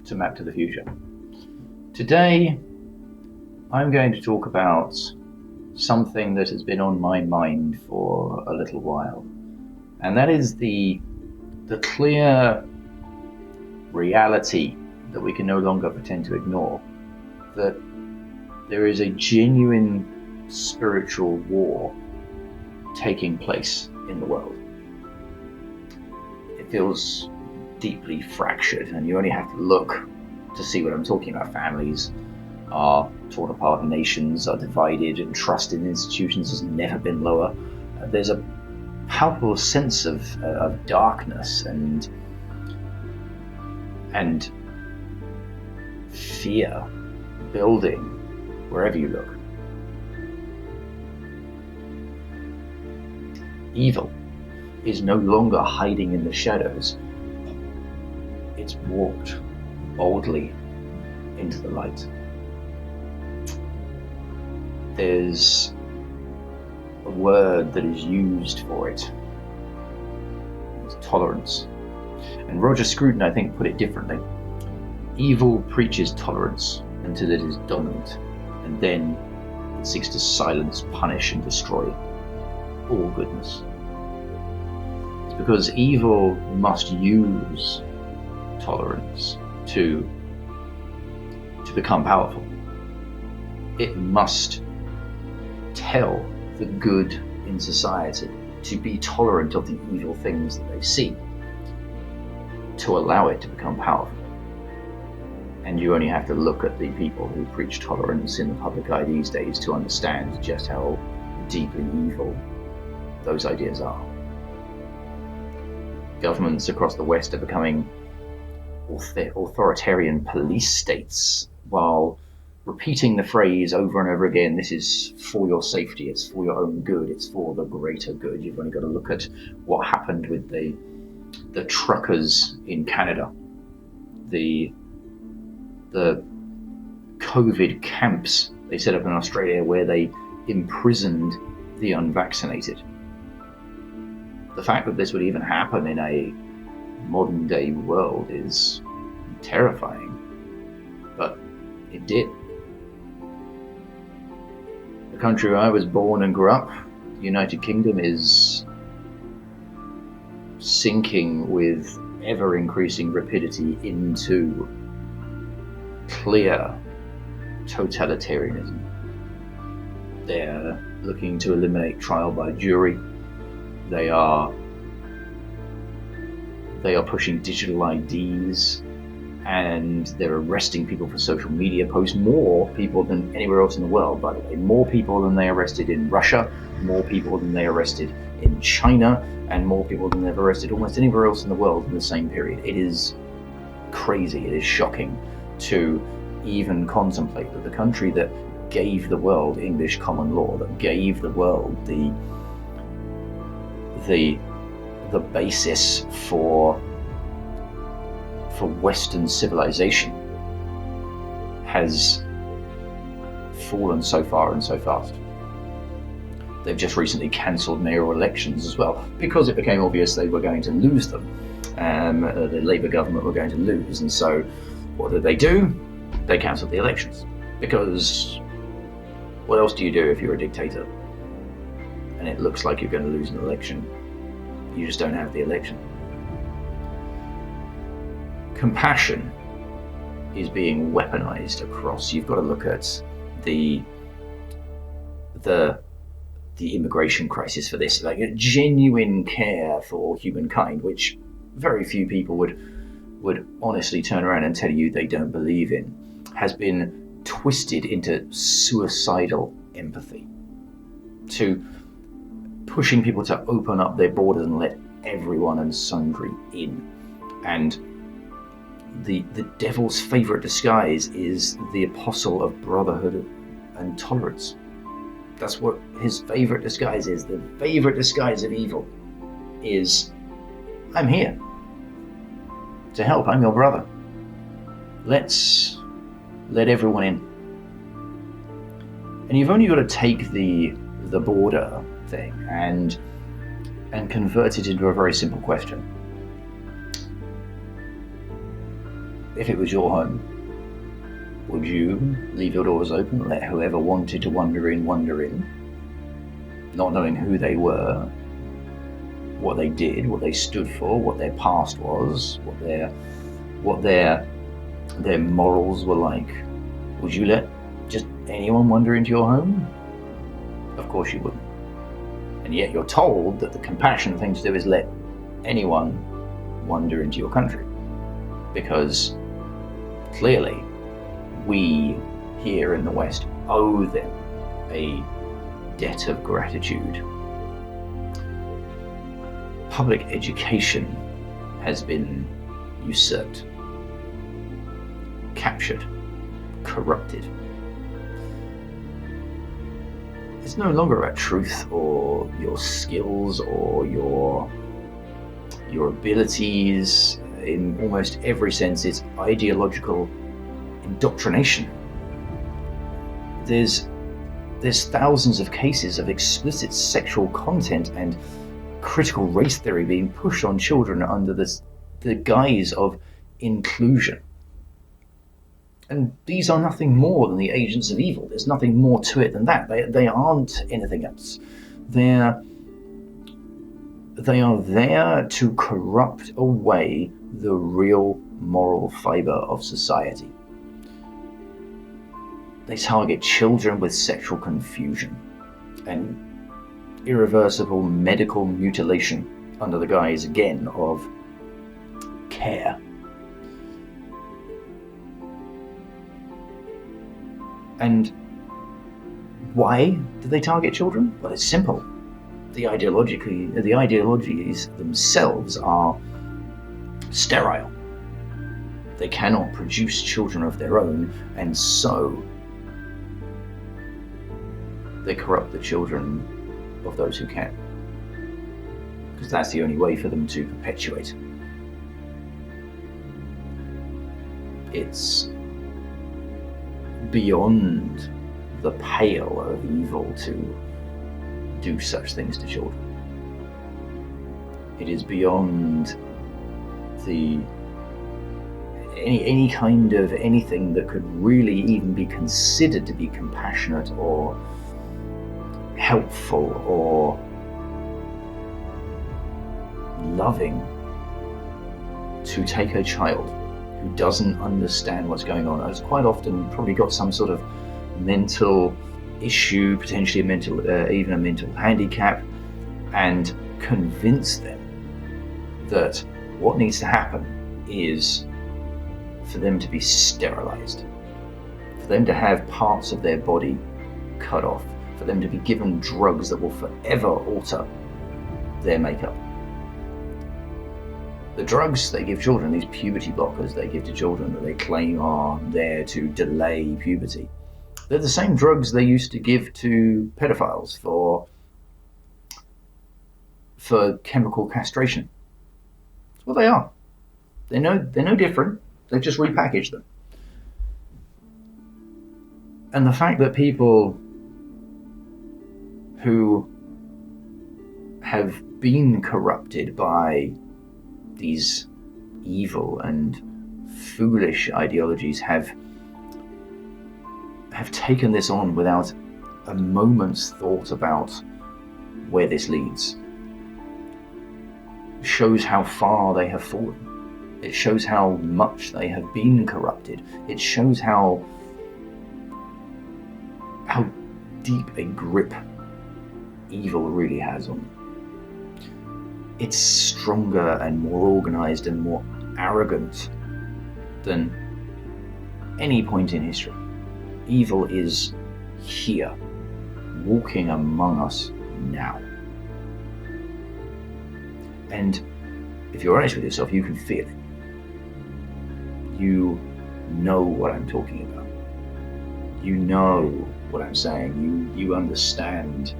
to Map to the Future. Today, I'm going to talk about something that has been on my mind for a little while, and that is the clear reality that we can no longer pretend to ignore, that there is a genuine spiritual war taking place in the world. It feels deeply fractured, and you only have to look to see what I'm talking about. Families are torn apart, nations are divided, and trust in institutions has never been lower. There's a palpable sense of darkness and fear building wherever you look. Evil is no longer hiding in the shadows. It's walked boldly into the light. There's a word that is used for it. It's tolerance. And Roger Scruton, I think, put it differently. Evil preaches tolerance until it is dominant, and then it seeks to silence, punish, and destroy all goodness. It's because evil must use tolerance to become powerful. It must tell the good in society to be tolerant of the evil things that they see, to allow it to become powerful. And you only have to look at the people who preach tolerance in the public eye these days to understand just how deeply evil those ideas are. Governments across the West are becoming authoritarian police states, while repeating the phrase over and over again, this is for your safety, it's for your own good, it's for the greater good. You've only got to look at what happened with the truckers in Canada, the COVID camps they set up in Australia where they imprisoned the unvaccinated. The fact that this would even happen in a modern day world is terrifying, but it did. The country where I was born and grew up, the United Kingdom, is sinking with ever increasing rapidity into clear totalitarianism. They're looking to eliminate trial by jury. They are pushing digital IDs, and they're arresting people for social media posts. More people than anywhere else in the world, by the way. More people than they arrested in Russia, more people than they arrested in China, and more people than they've arrested almost anywhere else in the world in the same period. It is crazy, it is shocking to even contemplate that the country that gave the world English common law, that gave the world the basis for Western civilization, has fallen so far and so fast. They've just recently cancelled mayoral elections as well, because it became obvious they were going to lose them. The Labour government were going to lose, and so what did they do? They cancelled the elections. Because what else do you do if you're a dictator and it looks like you're going to lose an election? You just don't have the election. Compassion is being weaponized across. You've got to look at the immigration crisis for this, like a genuine care for humankind, which very few people would honestly turn around and tell you they don't believe in, has been twisted into suicidal empathy, to pushing people to open up their borders and let everyone and sundry in. And the devil's favorite disguise is the apostle of brotherhood and tolerance. That's what his favorite disguise is. The favorite disguise of evil is, I'm here to help, I'm your brother. Let's let everyone in. And you've only got to take the border thing and convert it into a very simple question. if it was your home, would you leave your doors open, let whoever wanted to wander in, not knowing who they were, what they did, what they stood for, what their past was, what their morals were like? Would you let just anyone wander into your home? Of course you wouldn't. And yet you're told that the compassionate thing to do is let anyone wander into your country, because clearly we here in the West owe them a debt of gratitude. Public education has been usurped, captured, corrupted. It's no longer about truth or your skills or your abilities. In almost every sense, it's ideological indoctrination. There's thousands of cases of explicit sexual content and critical race theory being pushed on children under the guise of inclusion. And these are nothing more than the agents of evil. There's nothing more to it than that. They aren't anything else. They are there to corrupt away the real moral fiber of society. They target children with sexual confusion and irreversible medical mutilation under the guise, again, of care. And why do they target children? Well, it's simple. The ideologies themselves are sterile. They cannot produce children of their own, and so they corrupt the children of those who can, because that's the only way for them to perpetuate. It's beyond the pale of evil to do such things to children. It is beyond any kind of anything that could really even be considered to be compassionate or helpful or loving to take a child who doesn't understand what's going on, has quite often probably got some sort of mental issue, potentially even a mental handicap, and convince them that what needs to happen is for them to be sterilized, for them to have parts of their body cut off, for them to be given drugs that will forever alter their makeup. The drugs they give children, these puberty blockers they give to children that they claim are there to delay puberty, they're the same drugs they used to give to pedophiles for chemical castration. That's what they are. They're no different. They've just repackaged them. And the fact that people who have been corrupted by these evil and foolish ideologies have taken this on without a moment's thought about where this leads shows how far they have fallen. It shows how much they have been corrupted. It shows how deep a grip evil really has on them. It's stronger and more organized and more arrogant than any point in history. Evil is here, walking among us now. And if you're honest with yourself, you can feel it. You know what I'm talking about. You know what I'm saying. You understand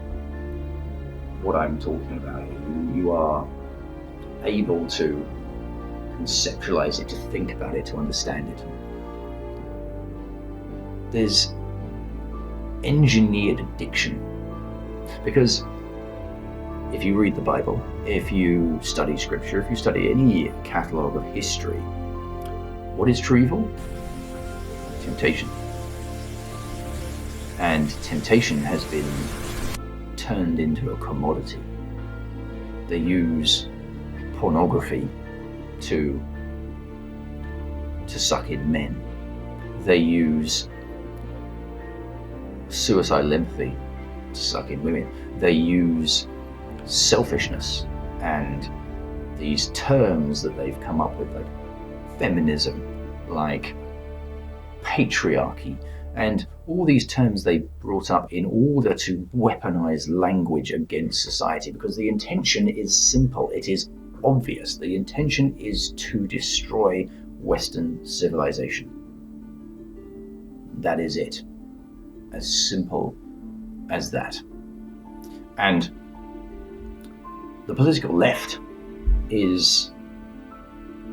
what I'm talking about. You are able to conceptualize it, to think about it, to understand it. There's engineered addiction. Because if you read the Bible, if you study scripture, if you study any catalogue of history, What is true evil? Temptation. And temptation has been turned into a commodity. They use pornography to suck in men. They use suicidal empathy to suck in women. They use selfishness and these terms that they've come up with, like feminism, like patriarchy, and all these terms they brought up in order to weaponize language against society, because the intention is simple, it is obvious. The intention is to destroy Western civilization. That is it. As simple as that. And the political left is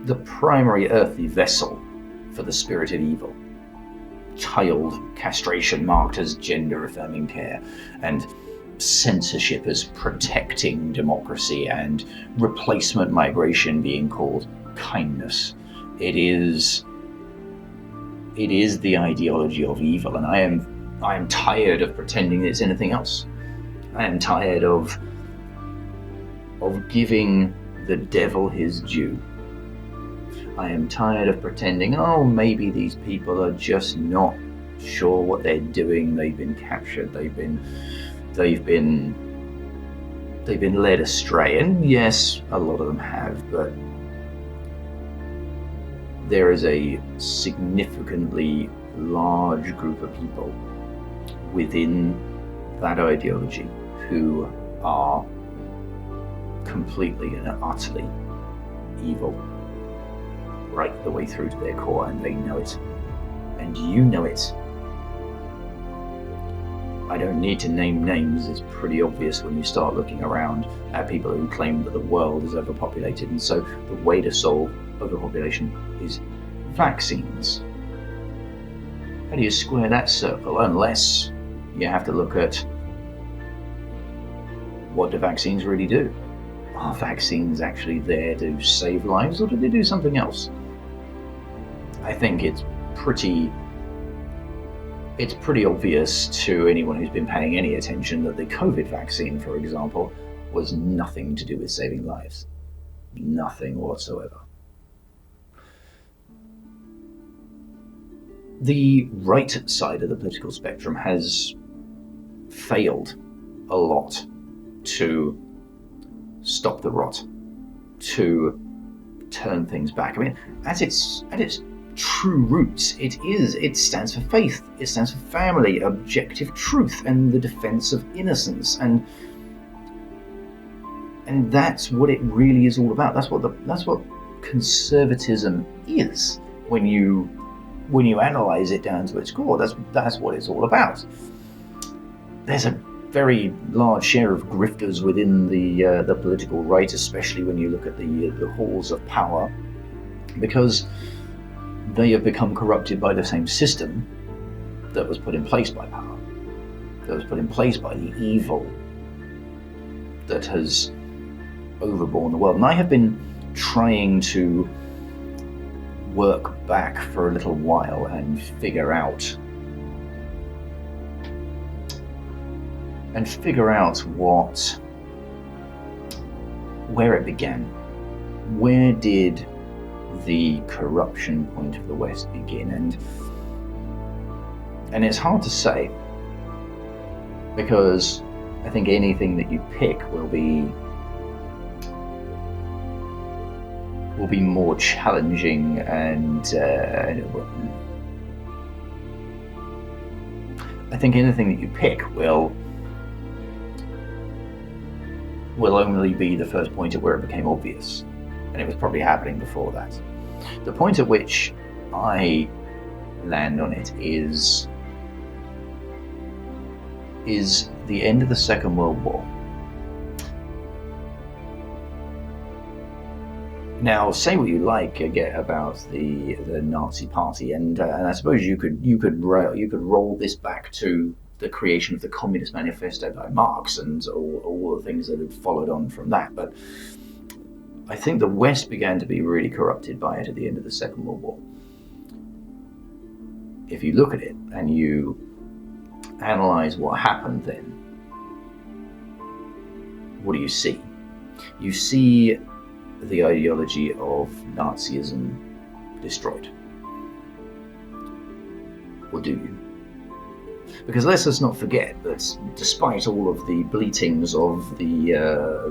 the primary earthly vessel for the spirit of evil. Child castration marked as gender-affirming care, and censorship as protecting democracy, and replacement migration being called kindness. It is the ideology of evil, and I am tired of pretending it's anything else. I am tired of giving the devil his due. I am tired of pretending, oh, maybe these people are just not sure what they're doing. They've been captured. They've been led astray. And yes, a lot of them have, but there is a significantly large group of people within that ideology who are completely and utterly evil, right the way through to their core, and they know it, and you know it. I don't need to name names. It's pretty obvious when you start looking around at people who claim that the world is overpopulated, and so the way to solve overpopulation is vaccines. How do you square that circle? Unless you have to look at what do vaccines really do? Are vaccines actually there to save lives, or do they do something else? I think it's pretty obvious to anyone who's been paying any attention that the COVID vaccine, for example, was nothing to do with saving lives. Nothing whatsoever. The right side of the political spectrum has failed a lot to stop the rot, to turn things back. I mean, at its true roots, it stands for faith, it stands for family, objective truth, and the defense of innocence, and that's what it really is all about. That's what conservatism is when you analyze it down to its core. That's what it's all about. There's a very large share of grifters within the political right, especially when you look at the halls of power, because they have become corrupted by the same system that was put in place by power, that was put in place by the evil that has overborne the world. And I have been trying to work back for a little while and figure out where it began. Where did the corruption point of the West begin? And it's hard to say, because I think anything that you pick will be more challenging, and I think anything that you pick will only be the first point at where it became obvious, and it was probably happening before that. The point at which I land on it is the end of the Second World War. Now, say what you like about the Nazi Party, and I suppose you could roll this back to the creation of the Communist Manifesto by Marx and all the things that had followed on from that. But I think the West began to be really corrupted by it at the end of the Second World War. if you look at it and you analyze what happened then, what do you see? You see the ideology of Nazism destroyed. Or do you? Because let's just not forget that despite all of the bleatings of the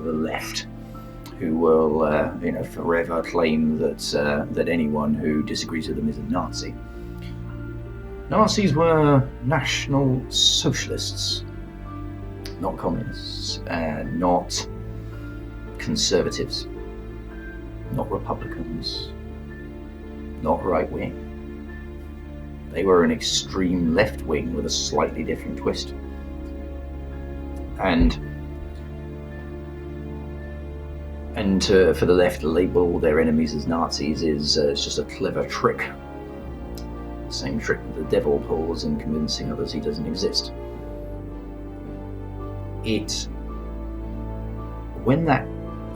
left, who will forever claim that anyone who disagrees with them is a Nazi, Nazis were National Socialists, not communists, not conservatives, not Republicans, not right-wing. They were an extreme left-wing with a slightly different twist. And for the left to label their enemies as Nazis is just a clever trick. Same trick that the devil pulls in convincing others he doesn't exist. When that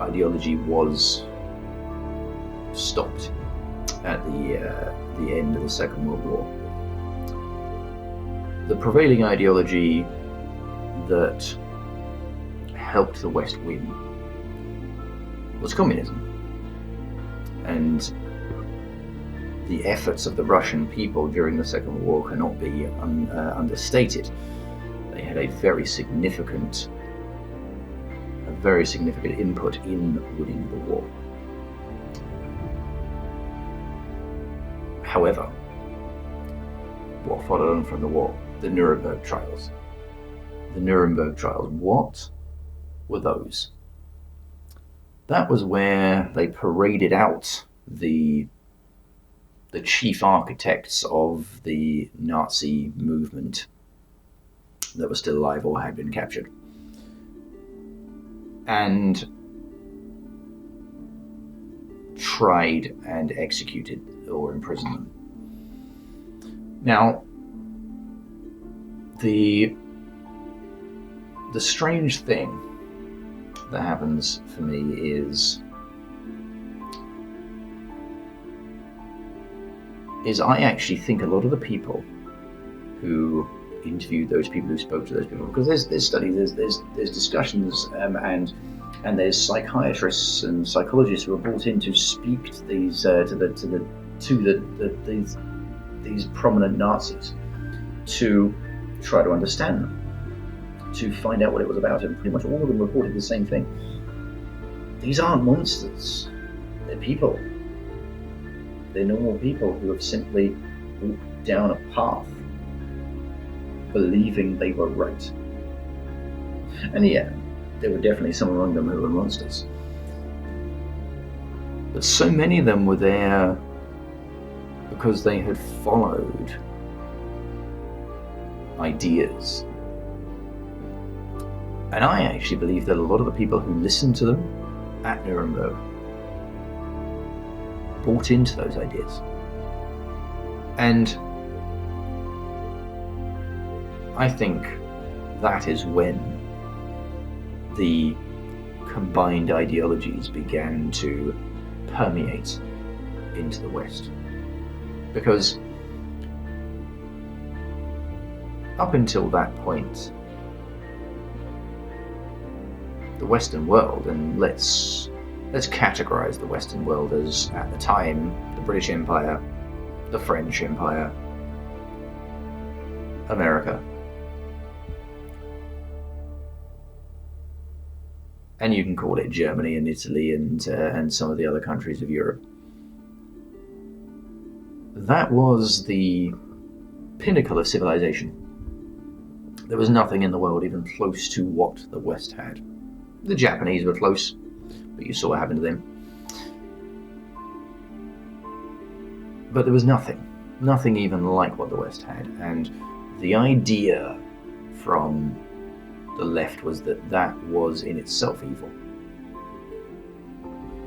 ideology was stopped at the end of the Second World War, the prevailing ideology that helped the West win was communism. And the efforts of the Russian people during the Second World War cannot be understated. They had a very significant input in winning the war. However, what followed on from the war? The Nuremberg trials. The Nuremberg trials, what were those? That was where they paraded out the chief architects of the Nazi movement that were still alive or had been captured, and tried and executed or imprisoned them. Now, the strange thing that happens for me is I actually think a lot of the people who interviewed those people, who spoke to those people, because there's studies, there's discussions, and there's psychiatrists and psychologists who are brought in to speak to these these prominent Nazis, to try to understand them, to find out what it was about, and pretty much all of them reported the same thing. These aren't monsters, they're people. They're normal people who have simply walked down a path believing they were right. And yeah, there were definitely some among them who were monsters. But so many of them were there because they had followed ideas. And I actually believe that a lot of the people who listened to them at Nuremberg bought into those ideas. And I think that is when the combined ideologies began to permeate into the West. Because up until that point, the Western world, and let's categorize the Western world as, at the time, the British Empire, the French Empire, America, and you can call it Germany and Italy and some of the other countries of Europe. That was the pinnacle of civilization. There was nothing in the world even close to what the West had. The Japanese were close, but you saw what happened to them. But there was nothing even like what the West had. And the idea from the left was that was in itself evil.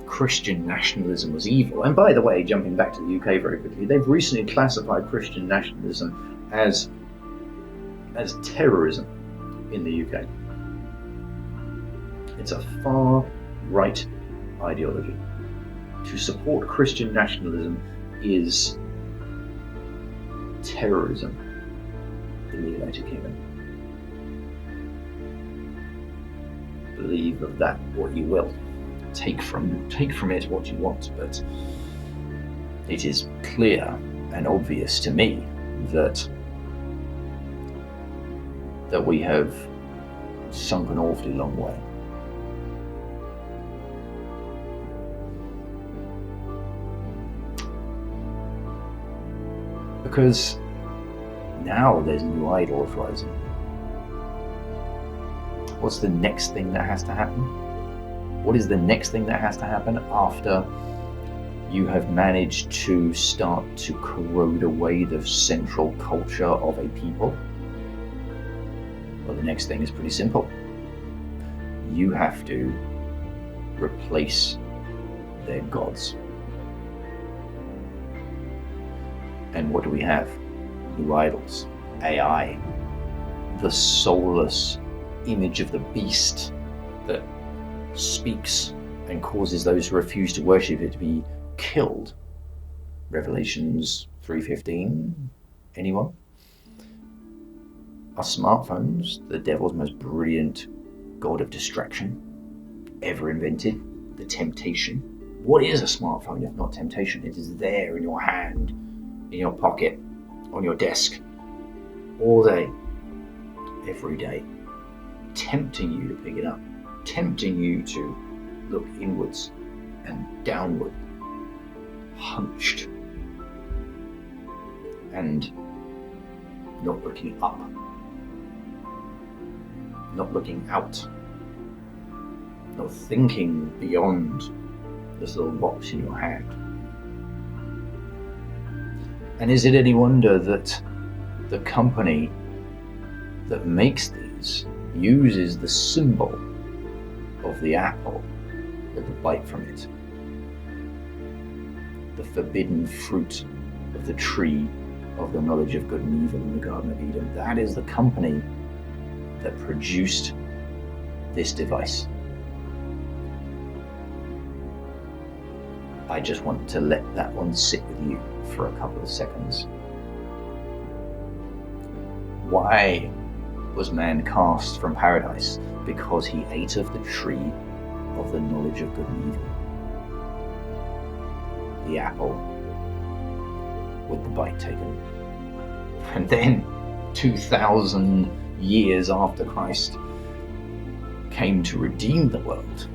Christian nationalism was evil. And by the way, jumping back to the UK very quickly, they've recently classified Christian nationalism as terrorism in the UK. It's a far-right ideology. To support Christian nationalism is terrorism in the United Kingdom. Believe of that what you will. Take from it what you want, but it is clear and obvious to me that we have sunk an awfully long way. Because now there's new idols rising. What's the next thing that has to happen? What is the next thing that has to happen after you have managed to start to corrode away the central culture of a people? Well, the next thing is pretty simple. You have to replace their gods. And what do we have? New idols, AI, the soulless image of the beast that speaks and causes those who refuse to worship it to be killed. Revelations 3:15. Anyone? Our smartphones, the devil's most brilliant god of distraction ever invented, the temptation. What is a smartphone if not temptation? It is there in your hand, in your pocket, on your desk, all day, every day, tempting you to pick it up, tempting you to look inwards and downward, hunched, and not looking up, not looking out, not thinking beyond this little box in your hand. And is it any wonder that the company that makes these uses the symbol of the apple with the bite from it, the forbidden fruit of the tree of the knowledge of good and evil in the Garden of Eden? That is the company that produced this device. I just want to let that one sit with you for a couple of seconds. Why was man cast from paradise? Because he ate of the tree of the knowledge of good and evil. The apple with the bite taken. And then 2,000 years after Christ came to redeem the world,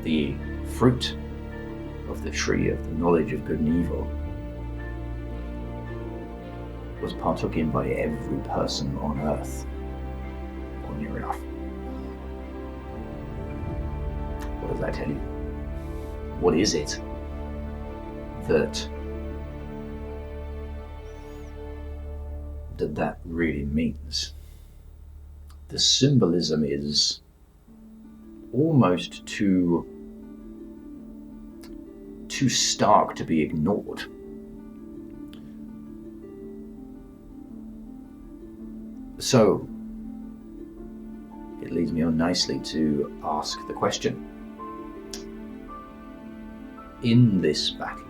the fruit of the tree of the knowledge of good and evil was partook in by every person on earth, or near enough. What does that tell you? What is it that really means? The symbolism is almost too stark to be ignored. So it leads me on nicely to ask the question: in this battle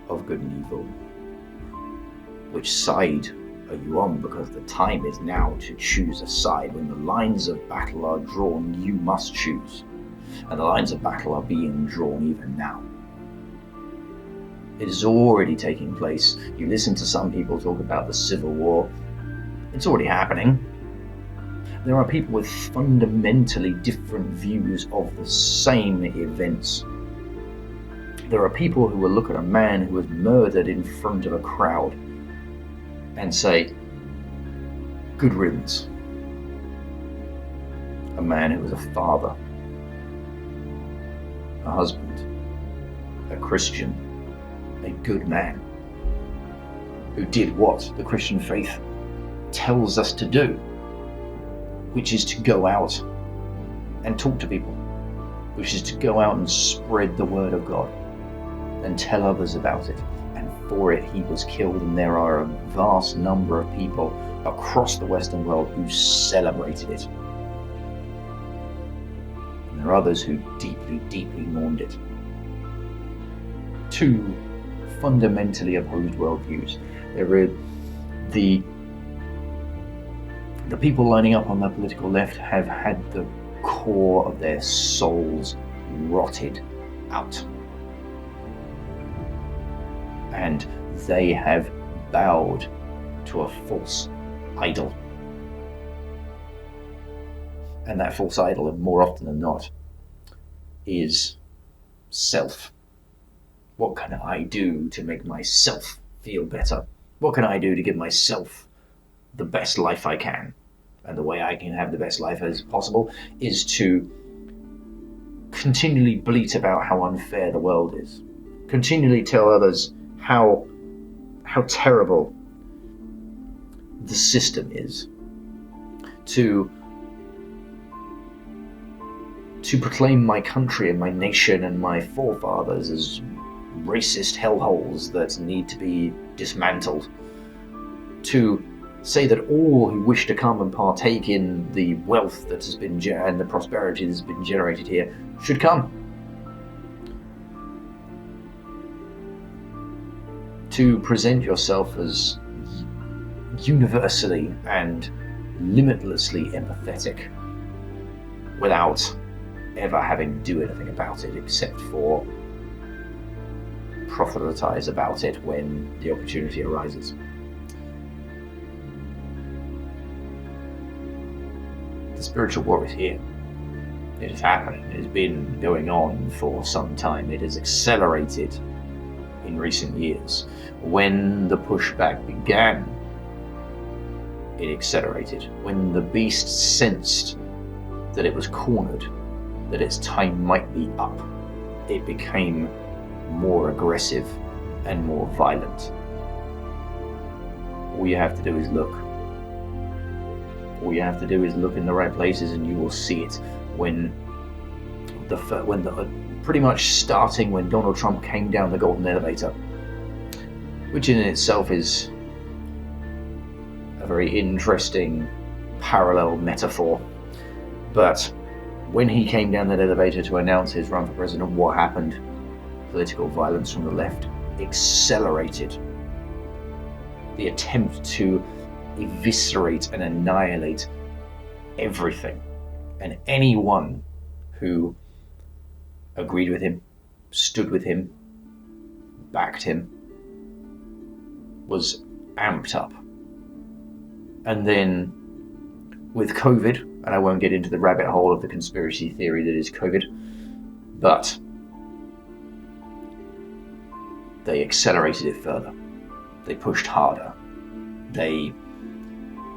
of good and evil, which side are you on? Because the time is now to choose a side. When the lines of battle are drawn, you must choose. And the lines of battle are being drawn even now. It is already taking place. You listen to some people talk about the Civil War. It's already happening. There are people with fundamentally different views of the same events. There are people who will look at a man who was murdered in front of a crowd and say, good riddance. A man who was a father, a husband, a Christian, a good man, who did what the Christian faith tells us to do, which is to go out and talk to people, which is to go out and spread the word of God and tell others about it. And for it he was killed, and there are a vast number of people across the Western world who celebrated it. And there are others who deeply, deeply mourned it. Two fundamentally opposed worldviews. The people lining up on the political left have had the core of their souls rotted out. And they have bowed to a false idol. And that false idol, more often than not, is self. What can I do to make myself feel better? What can I do to give myself the best life I can? And the way I can have the best life as possible is to continually bleat about how unfair the world is. Continually tell others how terrible the system is. To proclaim my country and my nation and my forefathers as racist hellholes that need to be dismantled. To say that all who wish to come and partake in the wealth that has been and the prosperity that has been generated here should come. To present yourself as universally and limitlessly empathetic without ever having to do anything about it except for proselytize about it when the opportunity arises. The spiritual war is here. It is happening. It has been going on for some time. It has accelerated in recent years. When the pushback began, it accelerated. When the beast sensed that it was cornered, that its time might be up, it became more aggressive and more violent. All you have to do is look. All you have to do is look in the right places and you will see it. Pretty much starting when Donald Trump came down the golden elevator, which in itself is a very interesting parallel metaphor. But when he came down that elevator to announce his run for president, what happened? Political violence from the left accelerated. The attempt to eviscerate and annihilate everything and anyone who agreed with him, stood with him, backed him, was amped up. And then with COVID, and I won't get into the rabbit hole of the conspiracy theory that is COVID, but they accelerated it further. They pushed harder. They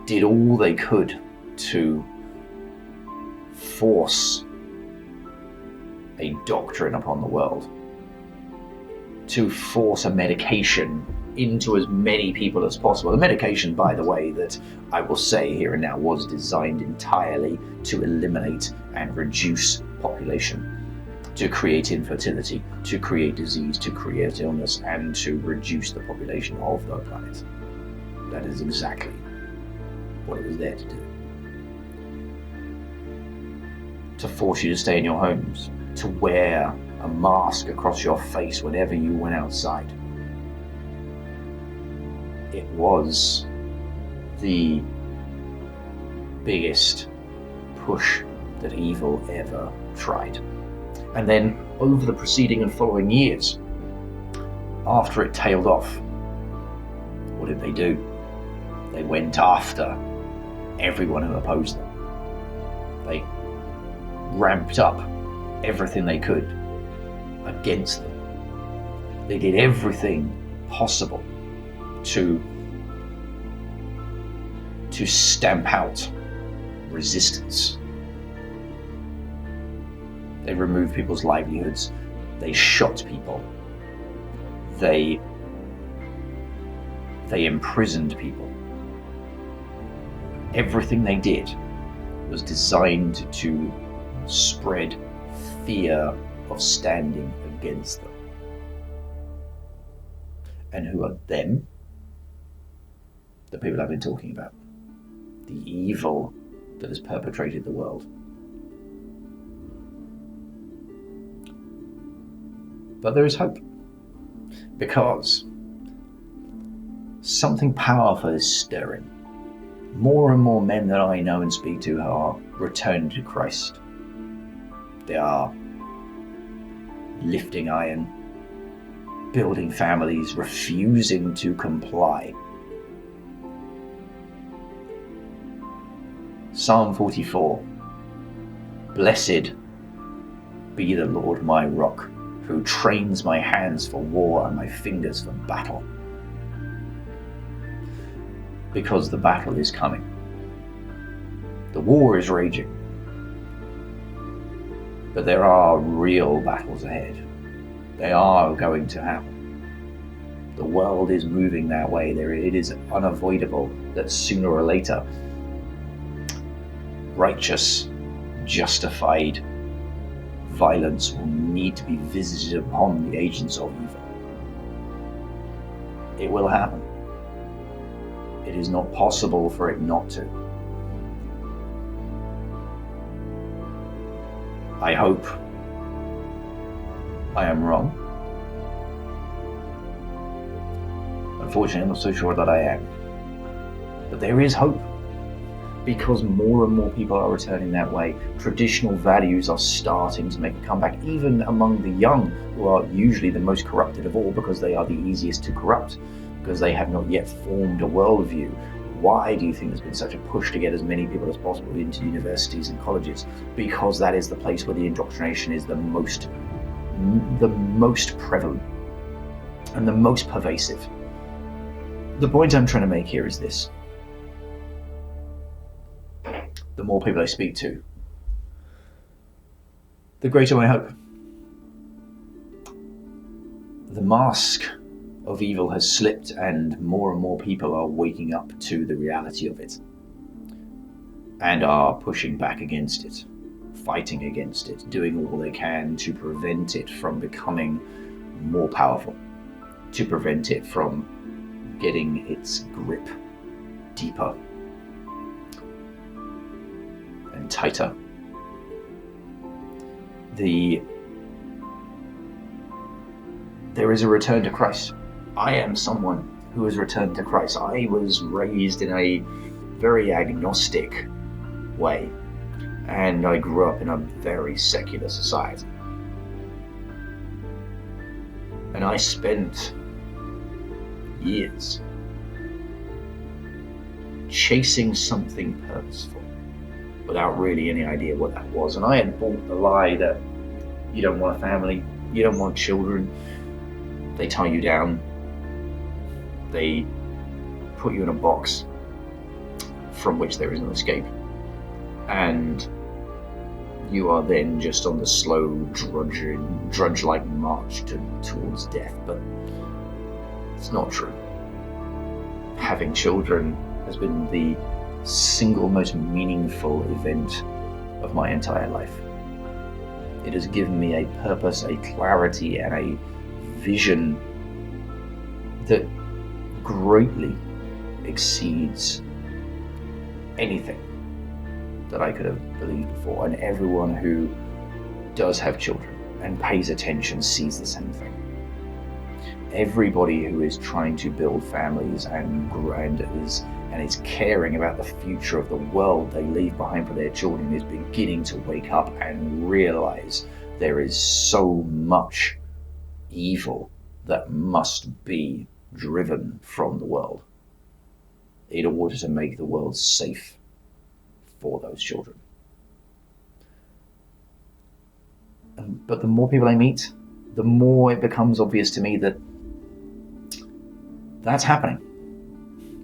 did all they could to force a doctrine upon the world, to force a medication into as many people as possible. The medication, by the way, that I will say here and now was designed entirely to eliminate and reduce population, to create infertility, to create disease, to create illness, and to reduce the population of the planet. That is exactly what it was there to do. To force you to stay in your homes, to wear a mask across your face whenever you went outside. It was the biggest push that evil ever tried. And then over the preceding and following years, after it tailed off, what did they do? They went after everyone who opposed them. They ramped up everything they could against them. They did everything possible to stamp out resistance. They removed people's livelihoods. They shot people. They imprisoned people. Everything they did was designed to spread fear of standing against them. And who are them? The people I've been talking about. The evil that has perpetrated the world. But there is hope. Because something powerful is stirring. More and more men that I know and speak to are returning to Christ. They are lifting iron, building families, refusing to comply. Psalm 44. Blessed be the Lord my rock, who trains my hands for war and my fingers for battle. Because the battle is coming. The war is raging. But there are real battles ahead. They are going to happen. The world is moving that way. It is unavoidable that sooner or later, righteous, justified violence will need to be visited upon the agents of evil. It will happen. It is not possible for it not to. I hope I am wrong. Unfortunately, I'm not so sure that I am. But there is hope, because more and more people are returning that way. Traditional values are starting to make a comeback, even among the young, who are usually the most corrupted of all, because they are the easiest to corrupt, because they have not yet formed a worldview. Why do you think there's been such a push to get as many people as possible into universities and colleges? Because that is the place where the indoctrination is the most prevalent and the most pervasive. The point I'm trying to make here is this. The more people I speak to, the greater my hope. The mask of evil has slipped, and more people are waking up to the reality of it and are pushing back against it, fighting against it, doing all they can to prevent it from becoming more powerful, to prevent it from getting its grip deeper and tighter. There is a return to Christ. I am someone who has returned to Christ. I was raised in a very agnostic way, and I grew up in a very secular society. And I spent years chasing something purposeful without really any idea what that was. And I had bought the lie that you don't want a family, you don't want children, they tie you down, they put you in a box from which there is no escape, and you are then just on the slow drudge-like march towards death. But it's not true. Having children has been the single most meaningful event of my entire life. It has given me a purpose, a clarity, and a vision that greatly exceeds anything that I could have believed before. And everyone who does have children and pays attention sees the same thing. Everybody who is trying to build families and is caring about the future of the world they leave behind for their children is beginning to wake up and realize there is so much evil that must be driven from the world in order to make the world safe for those children. But the more people I meet, the more it becomes obvious to me that that's happening.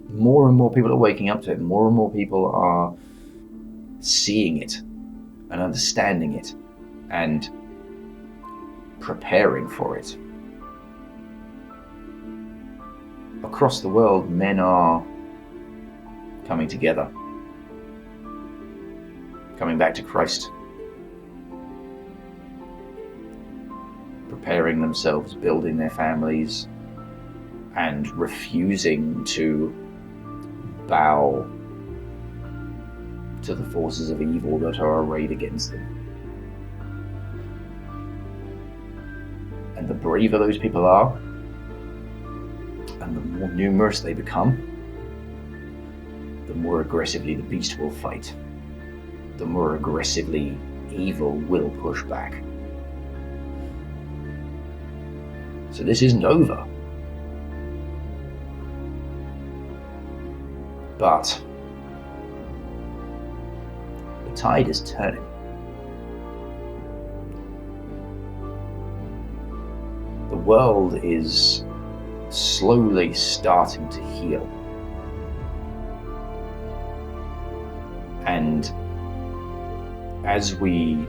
More and more people are waking up to it. More and more people are seeing it and understanding it and preparing for it. Across the world, men are coming together, coming back to Christ, preparing themselves, building their families, and refusing to bow to the forces of evil that are arrayed against them. And the braver those people are, And the more numerous they become, the more aggressively the beast will fight. The more aggressively evil will push back. So this isn't over. But the tide is turning. The world is slowly starting to heal. And as we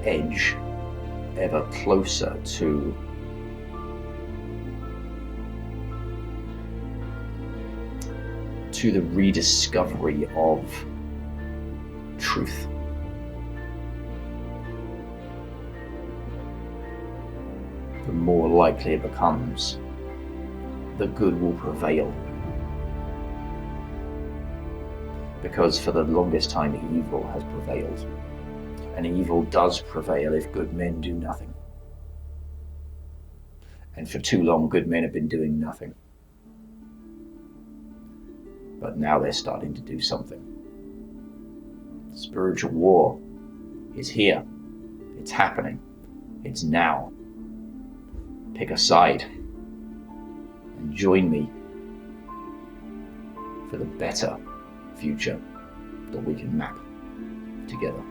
edge ever closer to the rediscovery of truth, the more likely it becomes the good will prevail. Because for the longest time, evil has prevailed. And evil does prevail if good men do nothing. And for too long, good men have been doing nothing. But now they're starting to do something. Spiritual war is here. It's happening. It's now. Pick a side and join me for the better future that we can map together.